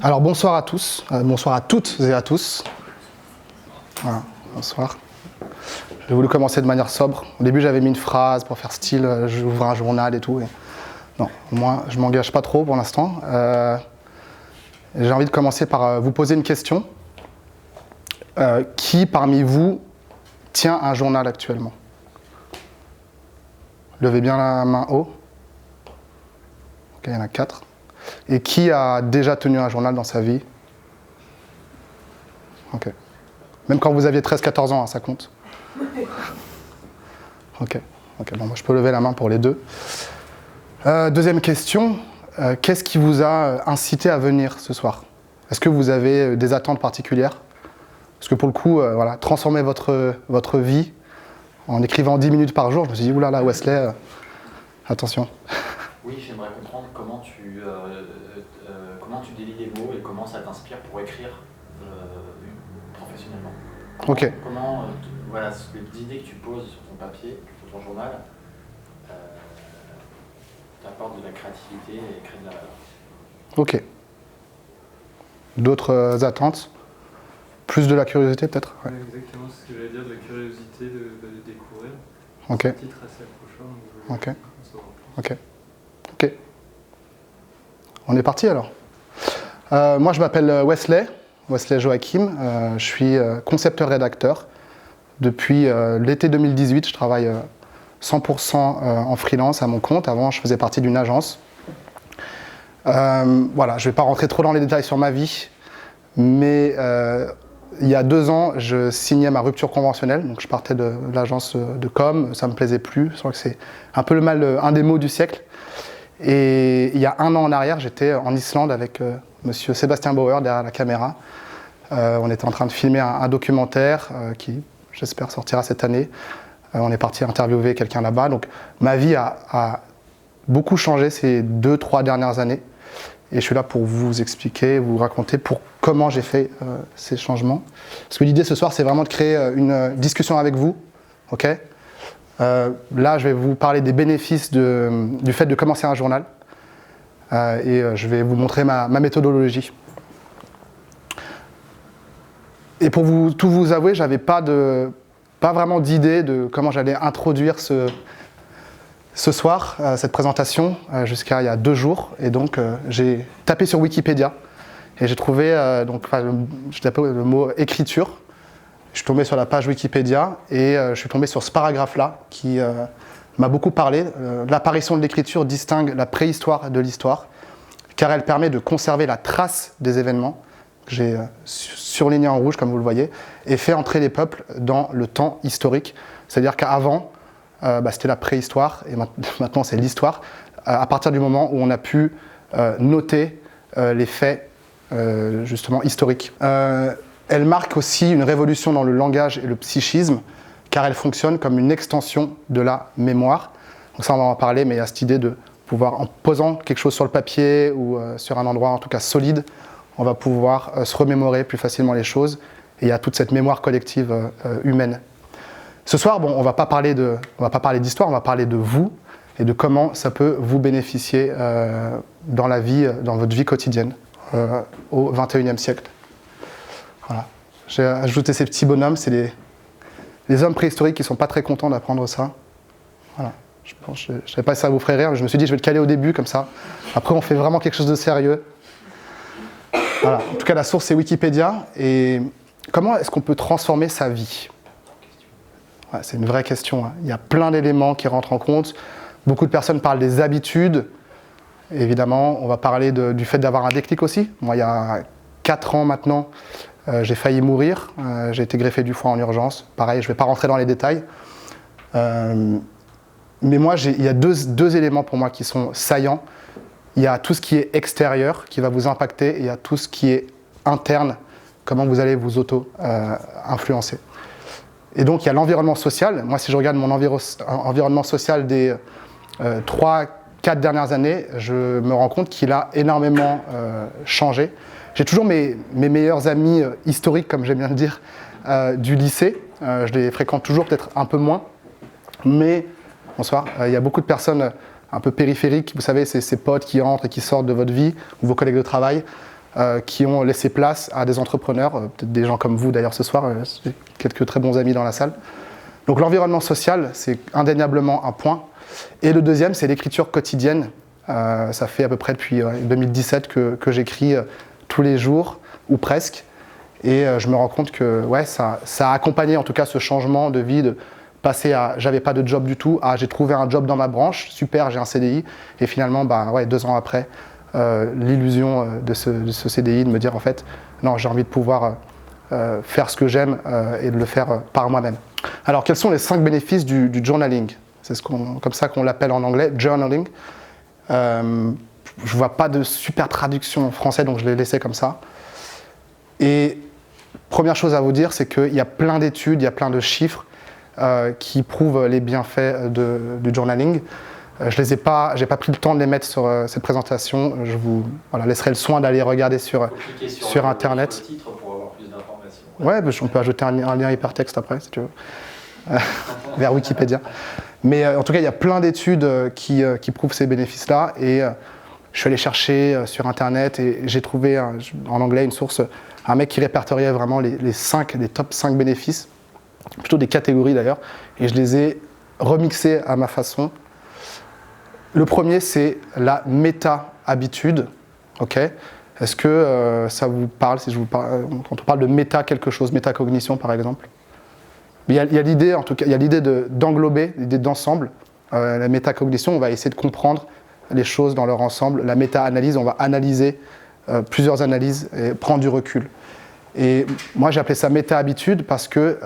Alors bonsoir à tous, bonsoir à toutes et à tous. Voilà, bonsoir. J'ai voulu commencer de manière sobre. Au début j'avais mis une phrase pour faire style, j'ouvre un journal et tout. Non, au moins je m'engage pas trop pour l'instant. J'ai envie de commencer par vous poser une question. Qui parmi vous tient un journal actuellement? Levez bien la main haut. Ok, il y en a 4. Et qui a déjà tenu un journal dans sa vie? Ok. Même quand vous aviez 13-14 ans, hein, ça compte. Ok. Bon, moi, je peux lever la main pour les deux. Deuxième question. Qu'est-ce qui vous a incité à venir ce soir? Est-ce que vous avez des attentes particulières? Parce que pour le coup, voilà, transformer votre vie en écrivant 10 minutes par jour, je me suis dit, oulala, Wesley, attention. Oui, j'aimerais comprendre comment tu délies les mots et comment ça t'inspire pour écrire professionnellement. Ok. Voilà, les idées que tu poses sur ton papier, sur ton journal, t'apportent de la créativité et créent de la valeur. Ok. D'autres attentes? Plus de la curiosité peut-être? Ouais. Exactement, c'est ce que j'allais dire, de la curiosité de découvrir. Ok. C'est un titre assez accrocheur. Ok. On est parti alors. Moi je m'appelle Wesley Joachim. Je suis concepteur-rédacteur. Depuis l'été 2018, je travaille 100% en freelance à mon compte. Avant, je faisais partie d'une agence. Voilà, je ne vais pas rentrer trop dans les détails sur ma vie, mais il y a 2 ans, je signais ma rupture conventionnelle. Donc je partais de l'agence de com, ça ne me plaisait plus. Je crois que c'est un peu un des mots du siècle. Et il y a 1 an en arrière, j'étais en Islande avec monsieur Sébastien Bauer derrière la caméra. On était en train de filmer un documentaire qui, j'espère, sortira cette année. On est parti interviewer quelqu'un là-bas. Donc ma vie a beaucoup changé ces 2-3 dernières années. Et je suis là pour vous expliquer, vous raconter comment j'ai fait ces changements. Parce que l'idée ce soir, c'est vraiment de créer une discussion avec vous. Ok ? Là, je vais vous parler des bénéfices du fait de commencer un journal. Et je vais vous montrer ma méthodologie. Et pour tout vous avouer, j'avais pas vraiment d'idée de comment j'allais introduire ce soir, cette présentation, jusqu'à il y a 2 jours. Et donc, j'ai tapé sur Wikipédia et j'ai trouvé, j'ai tapé le mot écriture. Je suis tombé sur la page Wikipédia et je suis tombé sur ce paragraphe-là qui m'a beaucoup parlé. L'apparition de l'écriture distingue la préhistoire de l'histoire, car elle permet de conserver la trace des événements, que j'ai surligné en rouge comme vous le voyez, et fait entrer les peuples dans le temps historique. C'est-à-dire qu'avant, c'était la préhistoire et maintenant c'est l'histoire, à partir du moment où on a pu noter les faits justement historiques. Elle marque aussi une révolution dans le langage et le psychisme, car elle fonctionne comme une extension de la mémoire. Donc ça, on va en parler, mais il y a cette idée de pouvoir, en posant quelque chose sur le papier ou sur un endroit en tout cas solide, on va pouvoir se remémorer plus facilement les choses. Et il y a toute cette mémoire collective humaine. Ce soir, bon, on va pas parler d'histoire, on va parler de vous et de comment ça peut vous bénéficier dans votre vie quotidienne au XXIe siècle. Voilà. J'ai ajouté ces petits bonhommes, c'est les hommes préhistoriques qui ne sont pas très contents d'apprendre ça. Voilà. Je ne savais pas si ça vous ferait rire, mais je me suis dit je vais le caler au début comme ça. Après on fait vraiment quelque chose de sérieux. Voilà. En tout cas la source c'est Wikipédia. Et comment est-ce qu'on peut transformer sa vie? Ouais, c'est une vraie question. Hein. Il y a plein d'éléments qui rentrent en compte. Beaucoup de personnes parlent des habitudes. Évidemment, on va parler du fait d'avoir un déclic aussi. Moi, il y a 4 ans maintenant, j'ai failli mourir. J'ai été greffé du foie en urgence. Pareil, je ne vais pas rentrer dans les détails. Mais moi, il y a deux éléments pour moi qui sont saillants. Il y a tout ce qui est extérieur, qui va vous impacter, et il y a tout ce qui est interne, comment vous allez vous auto-influencer. Et donc, il y a l'environnement social. Moi, si je regarde mon environnement social des 3-4 dernières années, je me rends compte qu'il a énormément changé. J'ai toujours mes meilleurs amis historiques, comme j'aime bien le dire, du lycée. Je les fréquente toujours, peut-être un peu moins. Mais, bonsoir, il y a beaucoup de personnes un peu périphériques. Vous savez, c'est ces potes qui entrent et qui sortent de votre vie, ou vos collègues de travail. qui ont laissé place à des entrepreneurs, peut-être des gens comme vous d'ailleurs ce soir, j'ai quelques très bons amis dans la salle. Donc l'environnement social, c'est indéniablement un point. Et le deuxième, c'est l'écriture quotidienne. Ça fait à peu près depuis 2017 que j'écris tous les jours, ou presque. Et je me rends compte que ça a accompagné en tout cas ce changement de vie, de passer à j'avais pas de job du tout, à j'ai trouvé un job dans ma branche, super, j'ai un CDI. Et finalement, 2 ans après, l'illusion de ce CDI, de me dire en fait, non, j'ai envie de pouvoir faire ce que j'aime et de le faire par moi-même. Alors, quels sont les 5 bénéfices du journaling? C'est comme ça qu'on l'appelle en anglais, journaling. Je ne vois pas de super traduction en français, donc je l'ai laissé comme ça. Et première chose à vous dire, c'est qu'il y a plein d'études, il y a plein de chiffres qui prouvent les bienfaits du journaling. J'ai pas pris le temps de les mettre sur cette présentation. Je vous laisserai le soin d'aller regarder sur Internet. Sur le titre pour avoir plus d'informations. Ouais, on peut ajouter un lien hypertexte après, si tu veux, vers Wikipédia. Mais en tout cas, il y a plein d'études qui prouvent ces bénéfices-là. Et je suis allé chercher sur Internet et j'ai trouvé en anglais une source, un mec qui répertoriait vraiment les top 5 bénéfices, plutôt des catégories d'ailleurs. Et je les ai remixés à ma façon. Le premier, c'est la méta-habitude. Okay. Est-ce que ça vous parle, quand on parle de méta quelque chose, métacognition par exemple? Il y a l'idée, en tout cas, il y a l'idée d'englober, l'idée d'ensemble. La métacognition, on va essayer de comprendre les choses dans leur ensemble. La méta-analyse, on va analyser plusieurs analyses et prendre du recul. Et moi, j'ai appelé ça méta-habitude parce que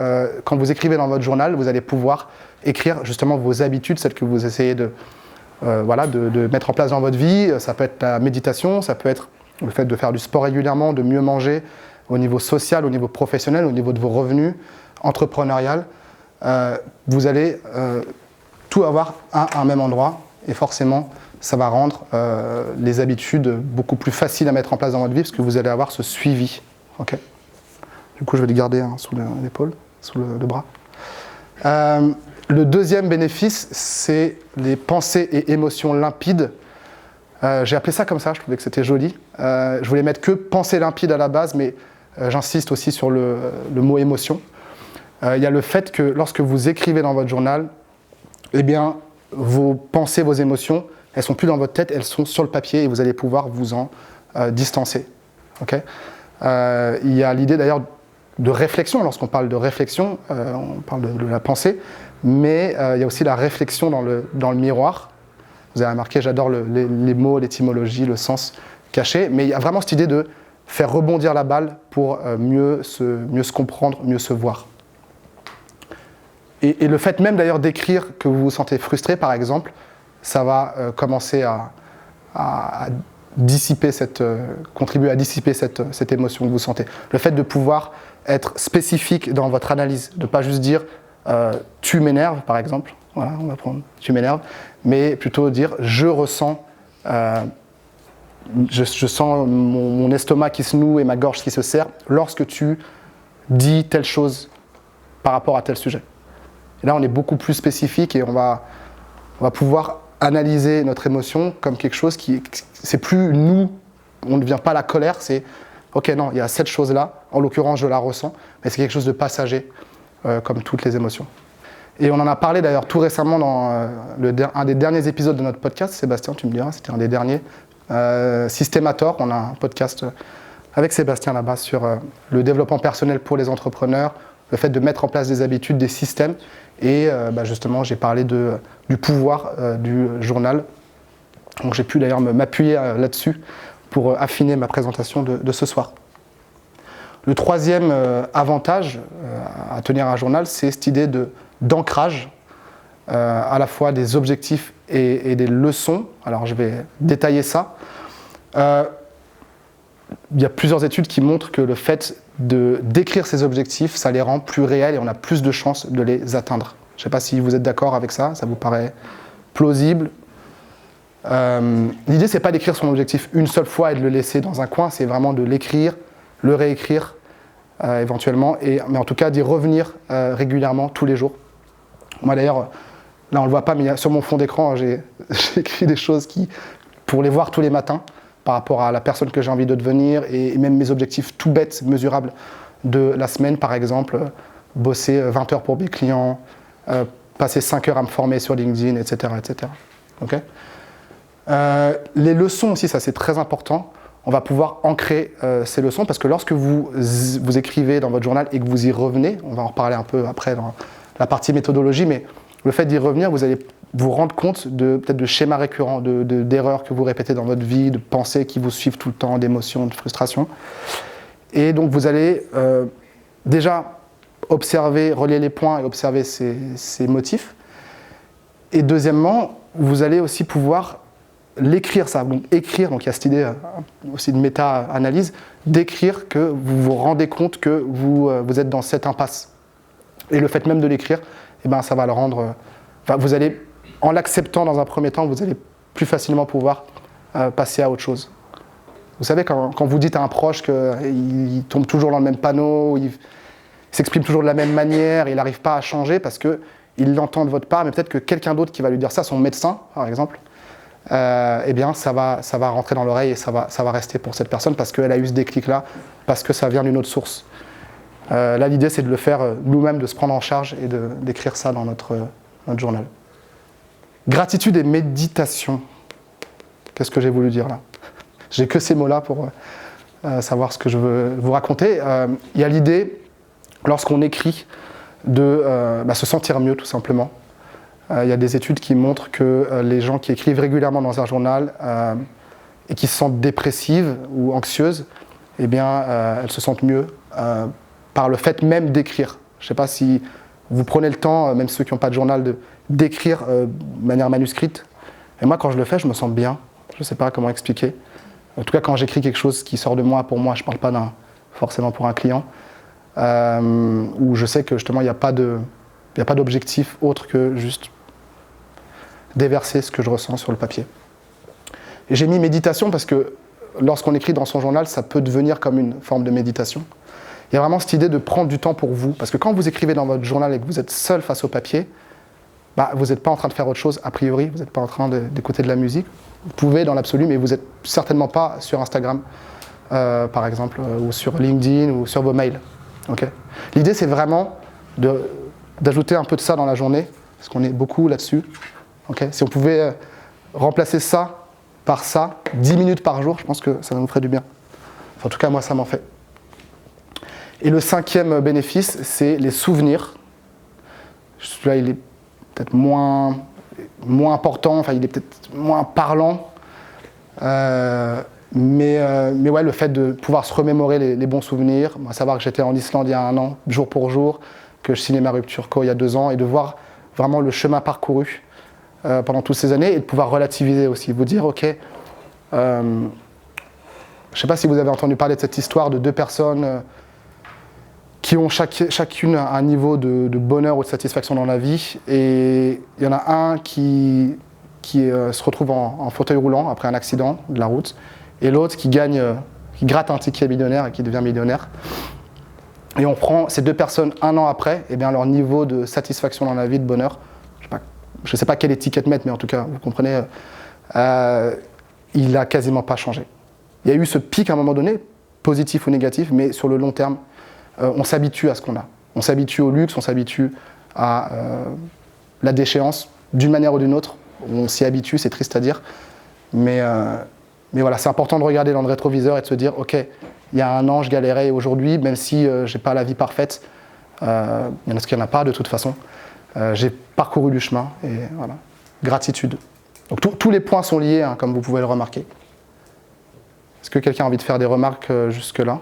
quand vous écrivez dans votre journal, vous allez pouvoir écrire justement vos habitudes, celles que vous essayez de mettre en place dans votre vie. Ça peut être la méditation, ça peut être le fait de faire du sport régulièrement, de mieux manger au niveau social, au niveau professionnel, au niveau de vos revenus, entrepreneurial. Vous allez tout avoir à un même endroit et forcément, ça va rendre les habitudes beaucoup plus faciles à mettre en place dans votre vie parce que vous allez avoir ce suivi. Okay. Du coup, je vais les garder sous l'épaule, sous le bras. Le deuxième bénéfice, c'est les pensées et émotions limpides. J'ai appelé ça comme ça, je trouvais que c'était joli. Je voulais mettre que pensées limpides à la base, mais j'insiste aussi sur le mot émotion. Il y a le fait que lorsque vous écrivez dans votre journal, eh bien, vos pensées, vos émotions, elles ne sont plus dans votre tête, elles sont sur le papier et vous allez pouvoir vous en distancer. Okay. Il y a l'idée d'ailleurs de réflexion. Lorsqu'on parle de réflexion, on parle de la pensée, mais il y a aussi la réflexion dans le miroir. Vous avez remarqué, j'adore les mots, l'étymologie, le sens caché, mais il y a vraiment cette idée de faire rebondir la balle pour mieux se comprendre, mieux se voir. Et le fait même d'ailleurs d'écrire que vous vous sentez frustré, par exemple, ça va commencer à contribuer à dissiper cette émotion que vous sentez. Le fait de pouvoir être spécifique dans votre analyse, de ne pas juste dire tu m'énerves, par exemple, voilà, on va prendre tu m'énerves, mais plutôt dire je ressens, je sens mon estomac qui se noue et ma gorge qui se serre lorsque tu dis telle chose par rapport à tel sujet. Et là, on est beaucoup plus spécifique et on va pouvoir analyser notre émotion comme quelque chose c'est plus nous, on ne devient pas la colère, c'est ok, non, il y a cette chose-là, en l'occurrence, je la ressens, mais c'est quelque chose de passager, comme toutes les émotions. Et on en a parlé d'ailleurs tout récemment dans un des derniers épisodes de notre podcast, Sébastien, tu me diras, c'était un des derniers, Systémator, on a un podcast avec Sébastien là-bas sur le développement personnel pour les entrepreneurs, le fait de mettre en place des habitudes, des systèmes, et justement, j'ai parlé du pouvoir du journal. Donc j'ai pu d'ailleurs m'appuyer là-dessus pour affiner ma présentation de ce soir. Le troisième avantage à tenir un journal, c'est cette idée d'ancrage, à la fois des objectifs et des leçons. Alors je vais détailler ça. Il y a plusieurs études qui montrent que le fait d'écrire ces objectifs, ça les rend plus réels et on a plus de chances de les atteindre. Je ne sais pas si vous êtes d'accord avec ça, ça vous paraît plausible. L'idée, c'est pas d'écrire son objectif une seule fois et de le laisser dans un coin, c'est vraiment de l'écrire, le réécrire éventuellement, mais en tout cas d'y revenir régulièrement tous les jours. Moi d'ailleurs, là on le voit pas, mais sur mon fond d'écran, j'ai écrit des choses pour les voir tous les matins. par rapport à la personne que j'ai envie de devenir et même mes objectifs tout bêtes, mesurables de la semaine, par exemple, bosser 20 heures pour mes clients, passer 5 heures à me former sur LinkedIn, etc. etc. Okay. Les leçons aussi, ça c'est très important. On va pouvoir ancrer ces leçons parce que lorsque vous écrivez dans votre journal et que vous y revenez, on va en reparler un peu après dans la partie méthodologie, mais le fait d'y revenir, vous allez vous rendre compte peut-être de schémas récurrents, d'erreurs que vous répétez dans votre vie, de pensées qui vous suivent tout le temps, d'émotions, de frustrations. Et donc vous allez déjà observer, relier les points et observer ces motifs. Et deuxièmement, vous allez aussi pouvoir l'écrire ça. Donc écrire, donc il y a cette idée aussi de méta-analyse, d'écrire que vous vous rendez compte que vous êtes dans cette impasse. Et le fait même de l'écrire, eh ben, ça va le rendre... vous allez, en l'acceptant dans un premier temps, vous allez plus facilement pouvoir passer à autre chose. Vous savez, quand vous dites à un proche qu'il tombe toujours dans le même panneau, il s'exprime toujours de la même manière, il n'arrive pas à changer parce qu'il l'entend de votre part, mais peut-être que quelqu'un d'autre qui va lui dire ça, son médecin par exemple, eh bien ça va rentrer dans l'oreille et ça va rester pour cette personne parce qu'elle a eu ce déclic-là, parce que ça vient d'une autre source. Là, l'idée, c'est de le faire nous-mêmes, de se prendre en charge et d'écrire ça dans notre journal. Gratitude et méditation. Qu'est-ce que j'ai voulu dire là? J'ai que ces mots-là pour savoir ce que je veux vous raconter. Il y a l'idée, lorsqu'on écrit, de se sentir mieux, tout simplement. Il y a des études qui montrent que les gens qui écrivent régulièrement dans un journal et qui se sentent dépressives ou anxieuses, eh bien, elles se sentent mieux par le fait même d'écrire. Je ne sais pas si vous prenez le temps, même ceux qui n'ont pas de journal, d'écrire de manière manuscrite. Et moi, quand je le fais, je me sens bien. Je ne sais pas comment expliquer. En tout cas, quand j'écris quelque chose qui sort de moi, pour moi, je ne parle pas forcément pour un client, où je sais que justement, il n'y a pas d'objectif autre que juste déverser ce que je ressens sur le papier. Et j'ai mis méditation parce que lorsqu'on écrit dans son journal, ça peut devenir comme une forme de méditation. Il y a vraiment cette idée de prendre du temps pour vous. Parce que quand vous écrivez dans votre journal et que vous êtes seul face au papier, vous n'êtes pas en train de faire autre chose a priori, vous n'êtes pas en train d'écouter de la musique. Vous pouvez dans l'absolu, mais vous n'êtes certainement pas sur Instagram, par exemple, ou sur LinkedIn, ou sur vos mails. Okay. L'idée, c'est vraiment d'ajouter un peu de ça dans la journée, parce qu'on est beaucoup là-dessus. Okay. Si on pouvait remplacer ça par ça, 10 minutes par jour, je pense que ça nous ferait du bien. Enfin, en tout cas, moi, ça m'en fait. Et le 5e bénéfice, c'est les souvenirs. Celui-là, il est peut-être moins important, enfin, il est peut-être moins parlant. Mais ouais, le fait de pouvoir se remémorer les bons souvenirs, savoir que j'étais en Islande il y a 1 an, jour pour jour, que je signais ma rupture co il y a 2 ans, et de voir vraiment le chemin parcouru pendant toutes ces années, et de pouvoir relativiser aussi, vous dire, ok, je ne sais pas si vous avez entendu parler de cette histoire de 2 personnes qui ont chacune un niveau de bonheur ou de satisfaction dans la vie, et il y en a un qui se retrouve en fauteuil roulant après un accident de la route, et l'autre qui gratte un ticket millionnaire et qui devient millionnaire. Et on prend ces 2 personnes 1 an après, et bien leur niveau de satisfaction dans la vie, de bonheur, je ne sais pas quelle étiquette mettre, mais en tout cas, vous comprenez, il n'a quasiment pas changé. Il y a eu ce pic à un moment donné, positif ou négatif, mais sur le long terme, on s'habitue à ce qu'on a. On s'habitue au luxe, on s'habitue à la déchéance, d'une manière ou d'une autre. On s'y habitue, c'est triste à dire. Mais voilà, c'est important de regarder dans le rétroviseur et de se dire, ok, il y a 1 an, je galérais, et aujourd'hui, même si je n'ai pas la vie parfaite, il y en a ce qu'il n'y en a pas de toute façon, j'ai parcouru du chemin, et voilà, gratitude. Donc tous les points sont liés, hein, comme vous pouvez le remarquer. Est-ce que quelqu'un a envie de faire des remarques jusque-là ?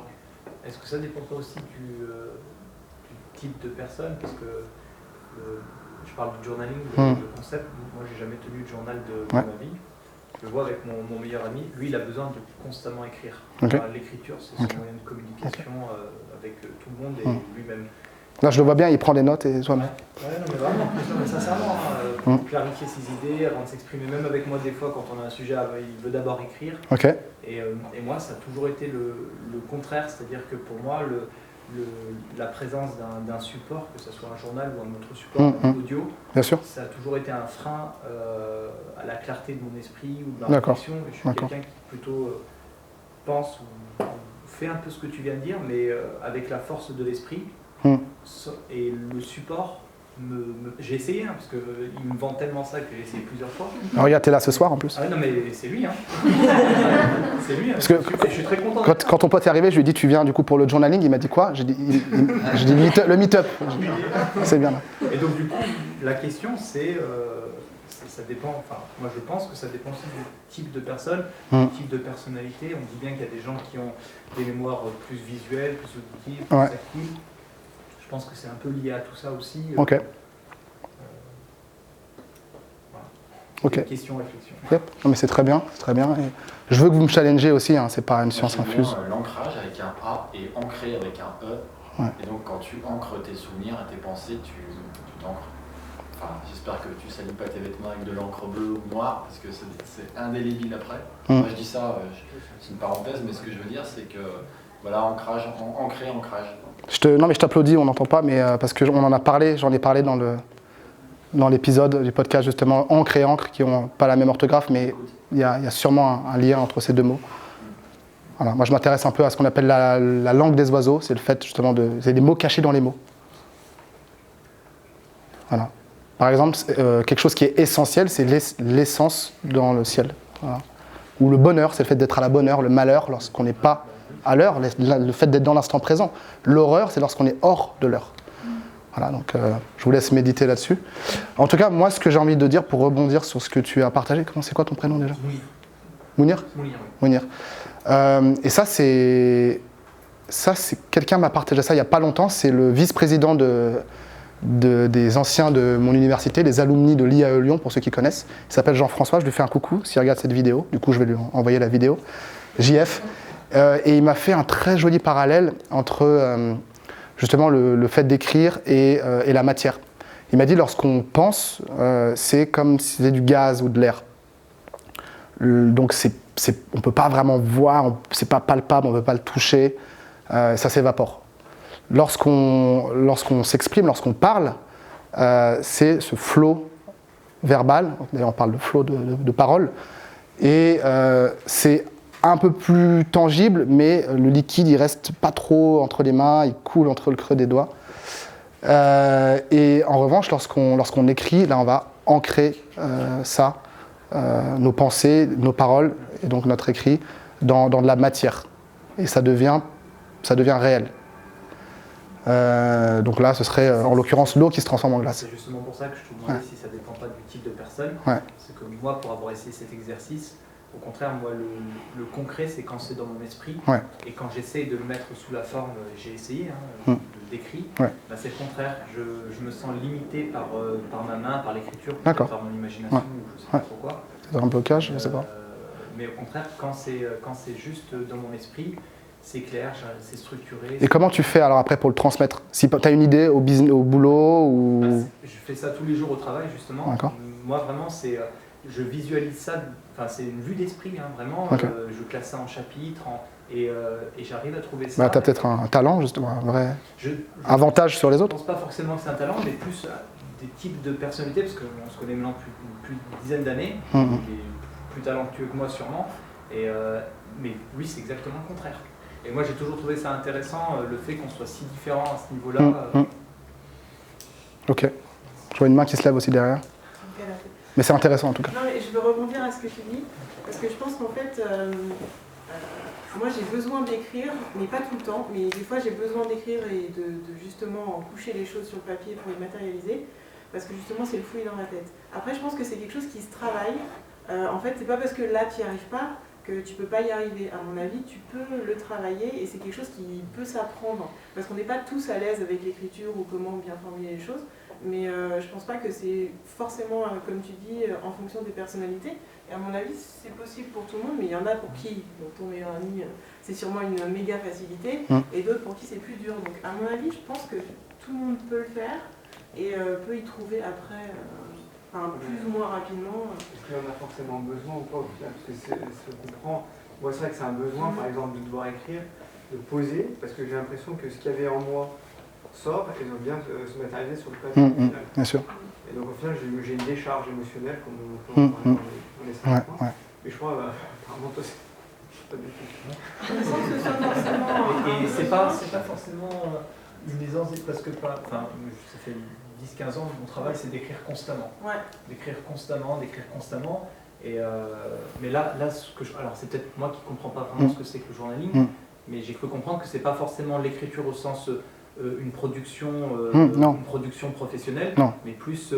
Est-ce que ça dépend pas aussi du type de personne? Parce que je parle du journaling, le concept. Moi, j'ai jamais tenu de journal de ma vie. Je le vois avec mon meilleur ami. Lui, il a besoin de constamment écrire. Okay. L'écriture, c'est son moyen de communication avec tout le monde et lui-même. Là, je le vois bien, il prend des notes et toi-même. Ouais, non, mais vraiment, mais sincèrement, pour clarifier ses idées, avant de s'exprimer, même avec moi, des fois, quand on a un sujet, il veut d'abord écrire. Okay. Et moi, ça a toujours été le contraire, c'est-à-dire que pour moi, la présence d'un support, que ce soit un journal ou un autre support audio, bien sûr. ça a toujours été un frein à la clarté de mon esprit ou de ma D'accord. réflexion. Et je suis quelqu'un qui plutôt pense ou fait un peu ce que tu viens de dire, mais avec la force de l'esprit. Et le support, j'ai essayé, hein, parce qu'il me vend tellement ça que j'ai essayé plusieurs fois. Alors, regarde, t'es là ce soir en plus. Ah non, mais c'est lui, hein. C'est lui, hein. Parce que je suis très content. Quand ton pote est arrivé, je lui ai dit tu viens du coup pour le journaling, il m'a dit quoi? J'ai dit le meet-up. C'est bien là. Et donc du coup, la question c'est, ça dépend, enfin moi je pense que ça dépend aussi du type de personne, du type de personnalité. On dit bien qu'il y a des gens qui ont des mémoires plus visuelles, plus auditives, plus actives. Je pense que c'est un peu lié à tout ça aussi. Ok. Voilà. Ok. Question, réflexion. Yep. Non mais c'est très bien, c'est très bien. Et je veux que vous me challengez aussi, hein, c'est pas une science infuse. L'ancrage avec un A et ancré avec un E. Ouais. Et donc quand tu ancres tes souvenirs et tes pensées, tu t'ancres. Enfin, j'espère que tu salis pas tes vêtements avec de l'encre bleue ou noire, parce que c'est indélébile après. Moi je dis ça, c'est une parenthèse, mais ce que je veux dire c'est que voilà, ancrage, ancré, ancrage. Non mais je t'applaudis, on n'entend pas, mais parce que on en a parlé, j'en ai parlé dans l'épisode du podcast justement, encre et encre, qui n'ont pas la même orthographe, mais il y a sûrement un lien entre ces deux mots. Voilà. Moi je m'intéresse un peu à ce qu'on appelle la langue des oiseaux, c'est le fait justement c'est des mots cachés dans les mots. Voilà. Par exemple, quelque chose qui est essentiel, c'est l'essence dans le ciel. Voilà. Ou le bonheur, c'est le fait d'être à la bonne heure, le malheur lorsqu'on n'est pas à l'heure, le fait d'être dans l'instant présent. L'horreur, c'est lorsqu'on est hors de l'heure. Voilà, donc je vous laisse méditer là-dessus. En tout cas, moi, ce que j'ai envie de dire pour rebondir sur ce que tu as partagé, c'est quoi ton prénom déjà? Mounir. Mounir. Et ça, c'est quelqu'un m'a partagé ça il n'y a pas longtemps. C'est le vice-président des anciens de mon université, les alumni de l'IAE Lyon, pour ceux qui connaissent. Il s'appelle Jean-François, je lui fais un coucou s'il regarde cette vidéo. Du coup, je vais lui envoyer la vidéo. JF. Et il m'a fait un très joli parallèle entre justement le fait d'écrire et la matière. Il m'a dit lorsqu'on pense, c'est comme si c'était du gaz ou de l'air. Donc on ne peut pas vraiment voir, c'est pas palpable, on ne peut pas le toucher, ça s'évapore. Lorsqu'on s'exprime, lorsqu'on parle, c'est ce flot verbal, d'ailleurs on parle de flot de paroles, et c'est un peu plus tangible, mais le liquide il reste pas trop entre les mains, il coule entre le creux des doigts. Et en revanche, lorsqu'on écrit, là on va ancrer ça, nos pensées, nos paroles, et donc notre écrit, dans de la matière. Et ça devient réel. Donc là, ce serait en l'occurrence l'eau qui se transforme en glace. C'est justement pour ça que je te demandais si ça ne dépend pas du type de personne. C'est que moi, pour avoir essayé cet exercice, au contraire, moi, le concret, c'est quand c'est dans mon esprit. Et quand j'essaye de le mettre sous la forme, j'ai essayé, d'écrit, bah, c'est le contraire. Je me sens limité par ma main, par l'écriture, par mon imagination, ou je ne sais pas trop quoi. C'est un blocage, je ne sais pas. Mais au contraire, quand c'est juste dans mon esprit, c'est clair, c'est structuré. Et comment tu fais alors après pour le transmettre? Si tu as une idée au boulot ou... Bah, je fais ça tous les jours au travail justement. Moi vraiment je visualise ça, c'est une vue d'esprit vraiment. Je classe ça en chapitres et j'arrive à trouver ça. Bah, tu as peut-être un talent justement, un vrai avantage sur les autres. Je ne pense pas forcément que c'est un talent, mais plus des types de personnalités, parce qu'on se connaît maintenant plus d'une dizaine d'années. Il est plus talentueux que moi sûrement. Mais oui, c'est exactement le contraire. Et moi, j'ai toujours trouvé ça intéressant, le fait qu'on soit si différents à ce niveau-là. Ok. Je vois une main qui se lève aussi derrière. Mais c'est intéressant en tout cas. Non, mais je veux rebondir à ce que tu dis, parce que je pense qu'en fait, moi j'ai besoin d'écrire, mais pas tout le temps, mais des fois j'ai besoin d'écrire et de justement coucher les choses sur le papier pour les matérialiser, parce que justement c'est le fouillis dans la tête. Après, je pense que c'est quelque chose qui se travaille. En fait, c'est pas parce que là tu n'y arrives pas que tu peux pas y arriver. À mon avis, tu peux le travailler et c'est quelque chose qui peut s'apprendre. Parce qu'on n'est pas tous à l'aise avec l'écriture ou comment bien formuler les choses, mais je pense pas que c'est forcément, comme tu dis, en fonction des personnalités. Et à mon avis, c'est possible pour tout le monde, mais il y en a pour qui, donc ton meilleur ami, c'est sûrement une méga facilité, et d'autres pour qui c'est plus dur. Donc à mon avis, je pense que tout le monde peut le faire et peut y trouver après... plus ou moins rapidement. Est-ce qu'il y en a forcément besoin ou pas au final? Parce que c'est ce qu'on comprend. Moi, c'est vrai que c'est un besoin, par exemple, de devoir écrire. de poser, parce que j'ai l'impression que ce qu'il y avait en moi sort et doit bien se matérialiser sur le papier. Au final. Bien sûr. Et donc au final, j'ai une décharge émotionnelle, comme on parlait dans les 5 points. Ouais. Mais je crois, apparemment, toi, c'est pas du tout. Sans que ce soit forcément. Et c'est pas forcément une aisance, parce que ça fait 10-15 ans, mon travail c'est d'écrire constamment. Ouais. D'écrire constamment. Et mais là alors c'est peut-être moi qui comprends pas vraiment ce que c'est que le journaling, mais j'ai cru comprendre que c'est pas forcément l'écriture au sens une production professionnelle, mais plus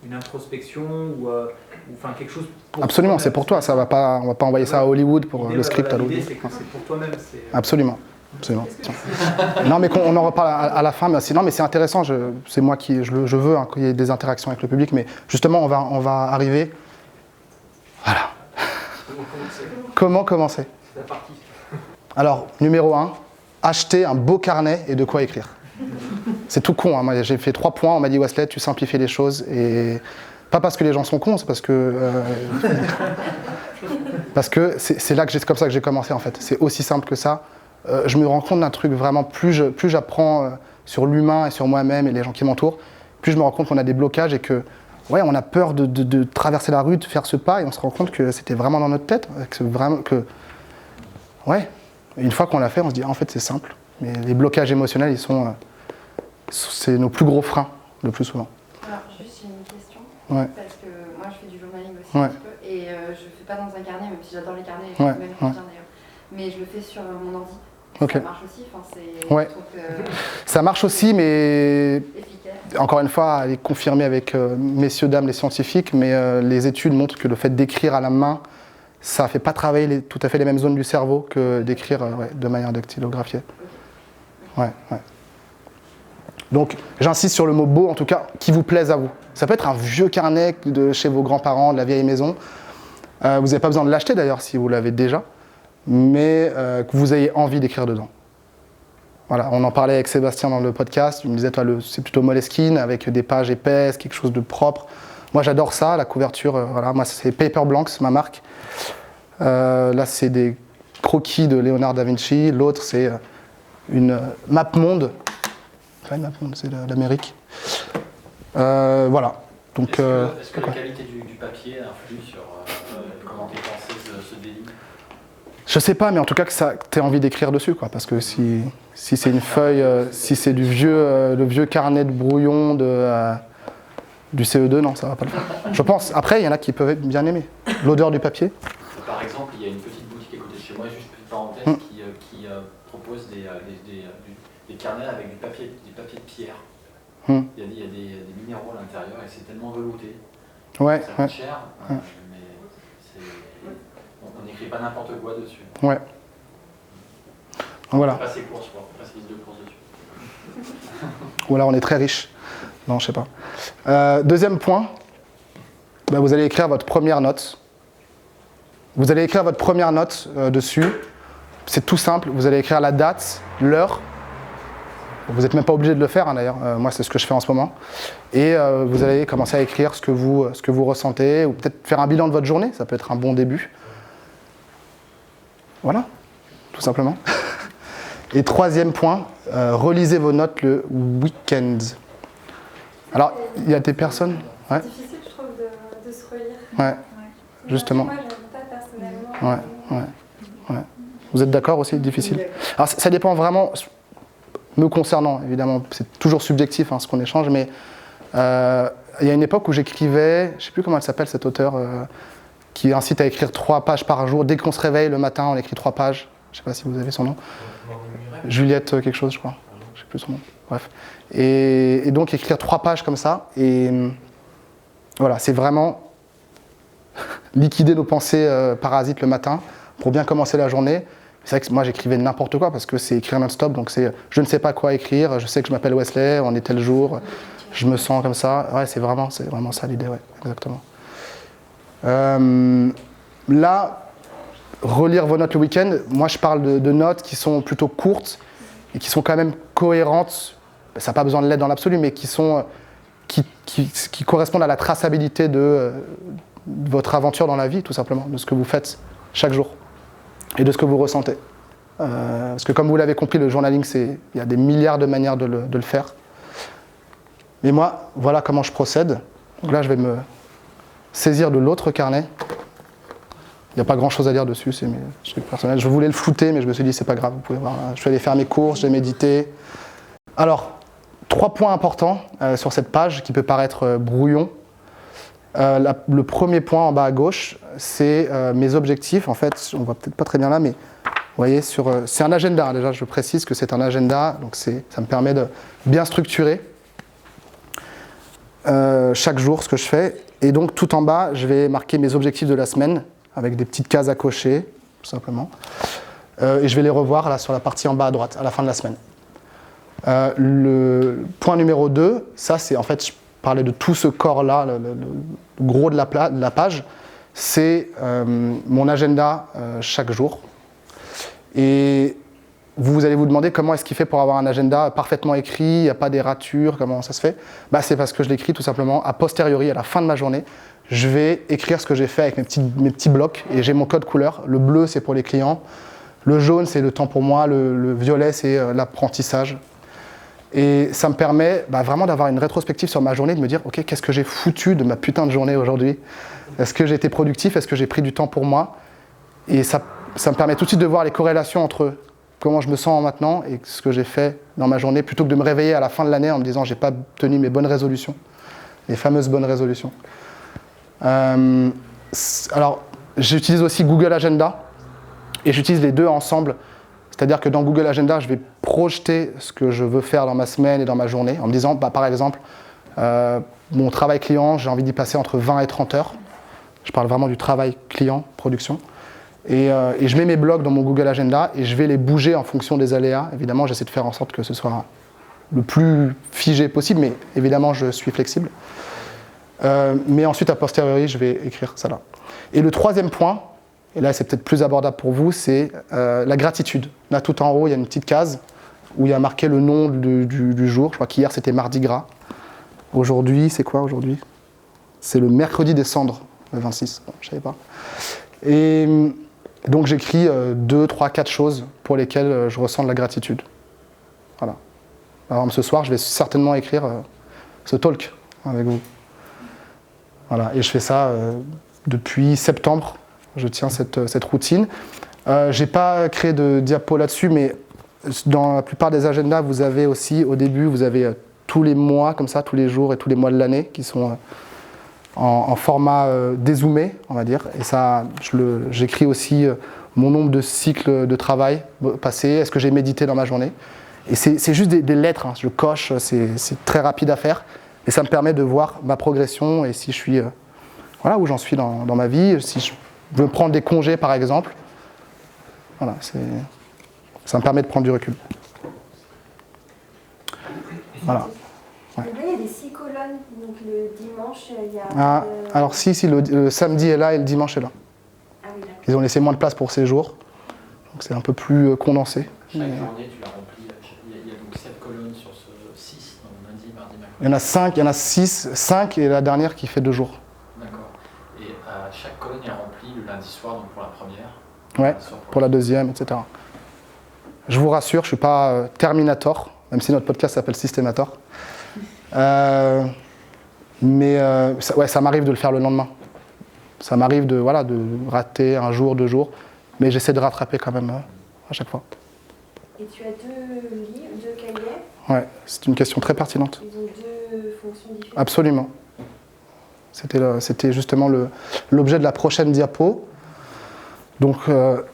une introspection ou enfin quelque chose. Absolument, c'est pour toi. On va pas envoyer ça à Hollywood pour le script à Hollywood. L'idée c'est pour toi-même. Absolument. Non, mais on en reparle à la fin. Mais c'est intéressant. C'est moi qui je veux qu'il y ait des interactions avec le public, mais justement on va arriver. Voilà. Comment commencer? C'est la partie. Alors, numéro 1, acheter un beau carnet et de quoi écrire. C'est tout con, hein. Moi, j'ai fait 3 points, on m'a dit Wesley, tu simplifies les choses. Et pas parce que les gens sont cons, c'est parce que c'est comme ça que j'ai commencé en fait. C'est aussi simple que ça. Je me rends compte d'un truc vraiment, plus j'apprends sur l'humain et sur moi-même et les gens qui m'entourent, plus je me rends compte qu'on a des blocages et que on a peur de traverser la rue, de faire ce pas, et on se rend compte que c'était vraiment dans notre tête. Une fois qu'on l'a fait, on se dit en fait c'est simple. Mais les blocages émotionnels, c'est nos plus gros freins, le plus souvent. Alors, juste une question, parce que moi je fais du journalisme aussi un petit peu, et je fais pas dans un carnet, même si j'adore les carnets, et je même bien d'ailleurs, mais je le fais sur mon ordi. Ça marche aussi, ça marche aussi, mais efficace. Encore une fois, elle est confirmée avec messieurs, dames, les scientifiques, mais les études montrent que le fait d'écrire à la main, ça ne fait pas travailler tout à fait les mêmes zones du cerveau que d'écrire de manière dactylographiée. Donc, j'insiste sur le mot beau, en tout cas, qui vous plaise à vous. Ça peut être un vieux carnet de chez vos grands-parents, de la vieille maison. Vous n'avez pas besoin de l'acheter d'ailleurs si vous l'avez déjà, mais que vous ayez envie d'écrire dedans. Voilà, on en parlait avec Sébastien dans le podcast. Il me disait, toi, c'est plutôt Moleskine avec des pages épaisses, quelque chose de propre. Moi, j'adore ça, la couverture. Moi, c'est Paper Blanks, ma marque. Là, c'est des croquis de Léonard da Vinci. L'autre, c'est une map monde. Pas une map monde, c'est l'Amérique. Voilà. Donc, est-ce que la qualité du papier influe sur comment tes pensées se délient? Je sais pas, mais en tout cas que tu aies envie d'écrire dessus, quoi. Parce que si c'est une feuille, si c'est le vieux carnet de brouillon du CE2, non, ça va pas le faire. Je pense. Après, il y en a qui peuvent bien aimer. L'odeur du papier. Par exemple, il y a une petite boutique à côté de chez moi, juste petite parenthèse, qui propose des carnets avec du papier de pierre. Il y a des minéraux à l'intérieur et c'est tellement velouté. Ouais. Ça coûte cher, mais on n'écrit pas n'importe quoi dessus. Ouais. Voilà. On passe ses courses, quoi. On passe les 2 courses dessus. Ou alors on est très riche. Non, je sais pas. Deuxième point, vous allez écrire votre première note. Vous allez écrire votre première note dessus. C'est tout simple. Vous allez écrire la date, l'heure. Vous n'êtes même pas obligé de le faire, hein, d'ailleurs. Moi, c'est ce que je fais en ce moment. Et vous allez commencer à écrire ce que vous ressentez, ou peut-être faire un bilan de votre journée. Ça peut être un bon début. Voilà, tout simplement. Et troisième point, relisez vos notes le week-end. Alors, il y a des personnes... C'est difficile, je trouve, de se relire. Ouais, justement. Moi, je n'aime pas personnellement. Ouais. Vous êtes d'accord aussi, difficile? Alors, ça dépend vraiment, me concernant, évidemment. C'est toujours subjectif, hein, ce qu'on échange, mais il y a une époque où j'écrivais, je ne sais plus comment elle s'appelle, cette auteure, qui incite à écrire 3 pages par jour. Dès qu'on se réveille le matin, on écrit 3 pages. Je ne sais pas si vous avez son nom. Juliette quelque chose, je crois. Je ne sais plus son nom. Bref. Et donc écrire 3 pages comme ça. Et voilà, c'est vraiment liquider nos pensées parasites le matin pour bien commencer la journée. C'est vrai que moi j'écrivais n'importe quoi parce que c'est écrire non-stop. Donc c'est je ne sais pas quoi écrire. Je sais que je m'appelle Wesley, on est tel jour. Je me sens comme ça. Ouais, c'est vraiment ça l'idée, ouais, exactement. Là, relire vos notes le week-end, moi je parle de notes qui sont plutôt courtes et qui sont quand même cohérentes. Ça n'a pas besoin de l'aide dans l'absolu, mais qui correspondent à la traçabilité de votre aventure dans la vie, tout simplement, de ce que vous faites chaque jour et de ce que vous ressentez. Parce que comme vous l'avez compris, le journaling, il y a des milliards de manières de le faire. Mais moi, voilà comment je procède. Donc là, je vais me saisir de l'autre carnet. Il n'y a pas grand-chose à dire dessus, c'est mes trucs personnels. Je voulais le flouter, mais je me suis dit, c'est pas grave, vous pouvez voir. Je vais aller faire mes courses, j'ai médité. Alors, 3 points importants sur cette page qui peut paraître brouillon. Le premier point en bas à gauche, c'est mes objectifs. En fait, on voit peut-être pas très bien là, mais vous voyez, c'est un agenda. Déjà, je précise que c'est un agenda, donc ça me permet de bien structurer chaque jour ce que je fais. Et donc, tout en bas, je vais marquer mes objectifs de la semaine avec des petites cases à cocher, tout simplement. Et je vais les revoir là sur la partie en bas à droite, à la fin de la semaine. Le point numéro 2, ça c'est en fait, je parlais de tout ce corps-là, le gros de la page, c'est mon agenda chaque jour. Et vous allez vous demander comment est-ce qu'il fait pour avoir un agenda parfaitement écrit, il n'y a pas des ratures, comment ça se fait ? C'est parce que je l'écris tout simplement a posteriori, à la fin de ma journée. Je vais écrire ce que j'ai fait avec mes petits blocs et j'ai mon code couleur. Le bleu, c'est pour les clients. Le jaune, c'est le temps pour moi. Le violet, c'est l'apprentissage. Et ça me permet vraiment d'avoir une rétrospective sur ma journée, de me dire, ok, qu'est-ce que j'ai foutu de ma putain de journée aujourd'hui ? Est-ce que j'ai été productif ? Est-ce que j'ai pris du temps pour moi ? Et ça me permet tout de suite de voir les corrélations entre comment je me sens maintenant et ce que j'ai fait dans ma journée, plutôt que de me réveiller à la fin de l'année en me disant, j'ai pas tenu mes bonnes résolutions, les fameuses bonnes résolutions. Alors, j'utilise aussi Google Agenda et j'utilise les deux ensemble. C'est-à-dire que dans Google Agenda, je vais projeter ce que je veux faire dans ma semaine et dans ma journée en me disant, par exemple, mon travail client, j'ai envie d'y passer entre 20 et 30 heures. Je parle vraiment du travail client, production. Et je mets mes blocs dans mon Google Agenda et je vais les bouger en fonction des aléas. Évidemment, j'essaie de faire en sorte que ce soit le plus figé possible, mais évidemment, je suis flexible. Mais ensuite, a posteriori, je vais écrire ça là. Et le troisième point, et là c'est peut-être plus abordable pour vous, c'est la gratitude. Là tout en haut, il y a une petite case où il y a marqué le nom du jour. Je crois qu'hier c'était Mardi Gras. Aujourd'hui, c'est quoi aujourd'hui ? C'est le mercredi des cendres, le 26, bon, je ne savais pas. Et donc j'écris 2, 3, 4 choses pour lesquelles je ressens de la gratitude. Voilà. Par exemple, ce soir, je vais certainement écrire ce talk avec vous. Voilà, et je fais ça depuis septembre, je tiens cette routine. Je n'ai pas créé de diapo là-dessus, mais dans la plupart des agendas, vous avez aussi, au début, vous avez tous les mois, comme ça, tous les jours et tous les mois de l'année, qui sont en format dézoomé, on va dire. Et ça, j'écris aussi mon nombre de cycles de travail passés, est-ce que j'ai médité dans ma journée. Et c'est juste des lettres, hein, je coche, c'est très rapide à faire. Et ça me permet de voir ma progression et si je suis, voilà, où j'en suis dans ma vie, si je veux prendre des congés par exemple. Voilà, ça me permet de prendre du recul. Voilà. Ouais. Là, il y a des 6 colonnes, donc le dimanche, il y a... Alors si, le samedi est là et le dimanche est là. Ah oui, d'accord. Ils ont laissé moins de place pour ces jours, donc c'est un peu plus condensé. Chaque journée, tu l'as rempli. Il y a donc 7 colonnes sur ce 6, donc lundi, mardi, mercredi. Il y en a 5, il y en a 5 et la dernière qui fait 2 jours. D'accord. Et chaque colonne est remplie le lundi soir, donc pour la première. Ouais, pour la deuxième, etc. Je vous rassure, je ne suis pas Terminator, même si notre podcast s'appelle Systemator. Mais ça m'arrive de le faire le lendemain. Ça m'arrive de rater un jour, 2 jours, mais j'essaie de rattraper quand même à chaque fois. Et tu as 2 livres, 2 cahiers. Ouais, c'est une question très pertinente. Ils ont 2 fonctions différentes. Absolument. C'était justement l'objet de la prochaine diapo. Donc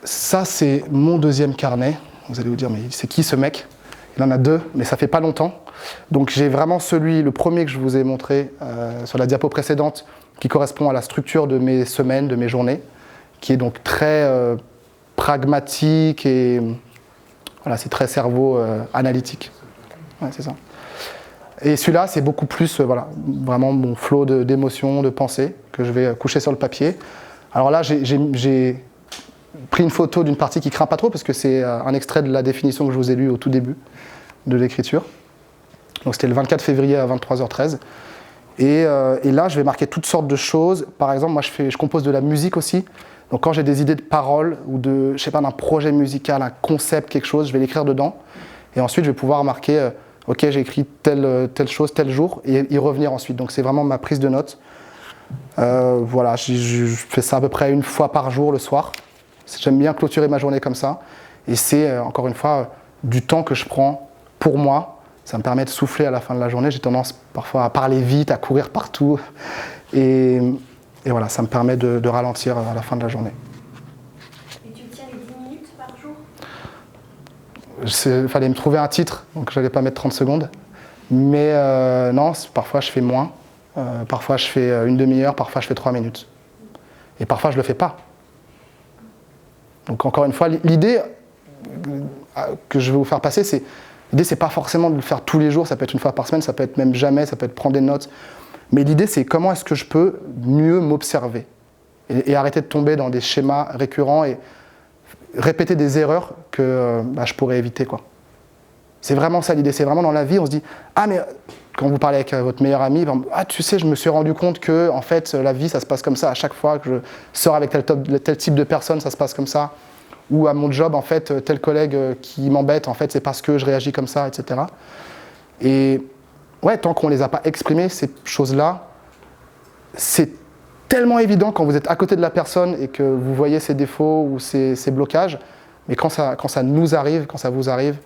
ça, c'est mon deuxième carnet. Vous allez vous dire, mais c'est qui ce mec ? Il en a 2, mais ça fait pas longtemps. Donc j'ai vraiment le premier que je vous ai montré sur la diapo précédente, qui correspond à la structure de mes semaines, de mes journées, qui est donc très pragmatique et voilà, c'est très cerveau analytique. Ouais, c'est ça. Et celui-là, c'est beaucoup plus vraiment mon flot d'émotions, de pensées que je vais coucher sur le papier. Alors là, j'ai pris une photo d'une partie qui craint pas trop parce que c'est un extrait de la définition que je vous ai lue au tout début de l'écriture. Donc c'était le 24 février à 23h13. Et là, je vais marquer toutes sortes de choses. Par exemple, moi, je compose de la musique aussi. Donc quand j'ai des idées de paroles ou de, je sais pas, d'un projet musical, un concept, quelque chose, je vais l'écrire dedans. Et ensuite, je vais pouvoir marquer, ok, j'ai écrit telle chose, tel jour, et y revenir ensuite. Donc c'est vraiment ma prise de notes. Voilà, je fais ça à peu près une fois par jour le soir. J'aime bien clôturer ma journée comme ça. Et c'est, encore une fois, du temps que je prends pour moi. Ça me permet de souffler à la fin de la journée. J'ai tendance parfois à parler vite, à courir partout. Et voilà, ça me permet de ralentir à la fin de la journée. Et tu tiens les 10 minutes par jour? Il fallait me trouver un titre, donc je n'allais pas mettre 30 secondes. Mais non, parfois je fais moins. Parfois je fais une demi-heure, parfois je fais 3 minutes. Et parfois je ne le fais pas. Donc encore une fois, l'idée que je vais vous faire passer, l'idée c'est pas forcément de le faire tous les jours, ça peut être une fois par semaine, ça peut être même jamais, ça peut être prendre des notes. Mais l'idée c'est comment est-ce que je peux mieux m'observer et arrêter de tomber dans des schémas récurrents et répéter des erreurs que je pourrais éviter, quoi. C'est vraiment ça l'idée, c'est vraiment dans la vie, on se dit « Ah mais quand vous parlez avec votre meilleur ami, ah tu sais, je me suis rendu compte que en fait la vie ça se passe comme ça, à chaque fois que je sors avec tel type de personne, ça se passe comme ça. Ou à mon job, en fait, tel collègue qui m'embête, en fait, c'est parce que je réagis comme ça, etc. » Et ouais, tant qu'on ne les a pas exprimées, ces choses-là, c'est tellement évident quand vous êtes à côté de la personne et que vous voyez ses défauts ou ses blocages, mais quand ça nous arrive, quand ça vous arrive,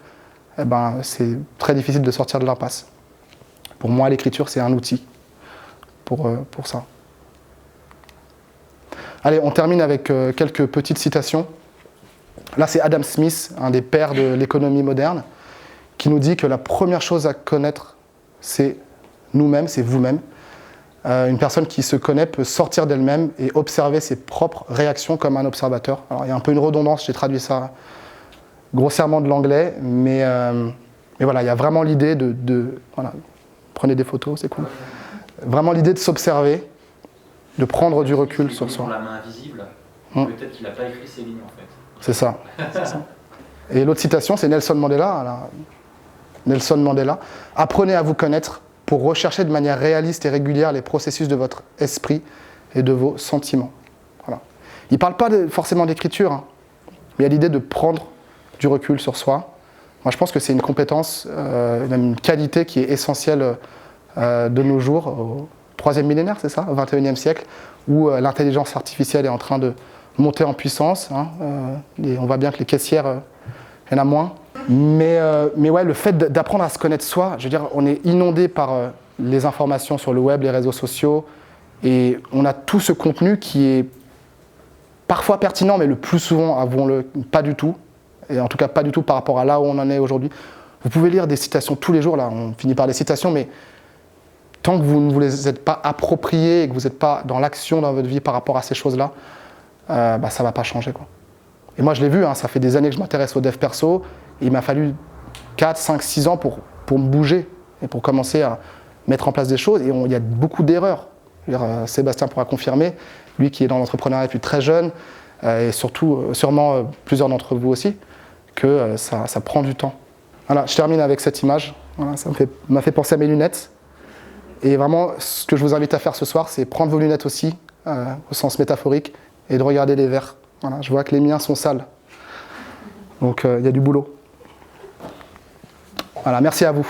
eh ben, c'est très difficile de sortir de l'impasse. Pour moi, l'écriture, c'est un outil pour ça. Allez, on termine avec quelques petites citations. Là, c'est Adam Smith, un des pères de l'économie moderne, qui nous dit que la première chose à connaître, c'est nous-mêmes, c'est vous-même. Une personne qui se connaît peut sortir d'elle-même et observer ses propres réactions comme un observateur. Alors, il y a un peu une redondance, j'ai traduit ça grossièrement de l'anglais, mais voilà, il y a vraiment l'idée voilà, prenez des photos, c'est cool. Vraiment l'idée de s'observer, de prendre du recul sur soi. La main invisible, peut-être qu'il n'a pas écrit ces lignes en fait. C'est ça. Et l'autre citation, c'est Nelson Mandela. Alors, Nelson Mandela. Apprenez à vous connaître pour rechercher de manière réaliste et régulière les processus de votre esprit et de vos sentiments. Voilà. Il ne parle pas forcément d'écriture, hein, mais il y a l'idée de prendre du recul sur soi. Moi, je pense que c'est une compétence, même une qualité qui est essentielle de nos jours, au 3e millénaire, c'est ça, au 21e siècle, où l'intelligence artificielle est en train de monter en puissance, hein, et on voit bien que les caissières, il y en a moins. Mais ouais, le fait d'apprendre à se connaître soi, je veux dire, on est inondé par les informations sur le web, les réseaux sociaux, et on a tout ce contenu qui est parfois pertinent, mais le plus souvent, avouons-le, pas du tout, et en tout cas pas du tout par rapport à là où on en est aujourd'hui. Vous pouvez lire des citations tous les jours, là, on finit par des citations, mais tant que vous ne vous les êtes pas appropriées et que vous n'êtes pas dans l'action dans votre vie par rapport à ces choses-là, ça ne va pas changer, quoi. Et moi je l'ai vu, hein, ça fait des années que je m'intéresse au dev perso, et il m'a fallu 4, 5, 6 ans pour me bouger et pour commencer à mettre en place des choses, et il y a beaucoup d'erreurs. Sébastien pourra confirmer, lui qui est dans l'entrepreneuriat depuis très jeune, et surtout, sûrement plusieurs d'entre vous aussi, que ça prend du temps. Voilà, je termine avec cette image, voilà, ça m'a fait penser à mes lunettes, et vraiment ce que je vous invite à faire ce soir, c'est prendre vos lunettes aussi, au sens métaphorique, et de regarder les verres. Voilà, je vois que les miens sont sales. Donc il y a du boulot. Voilà, merci à vous.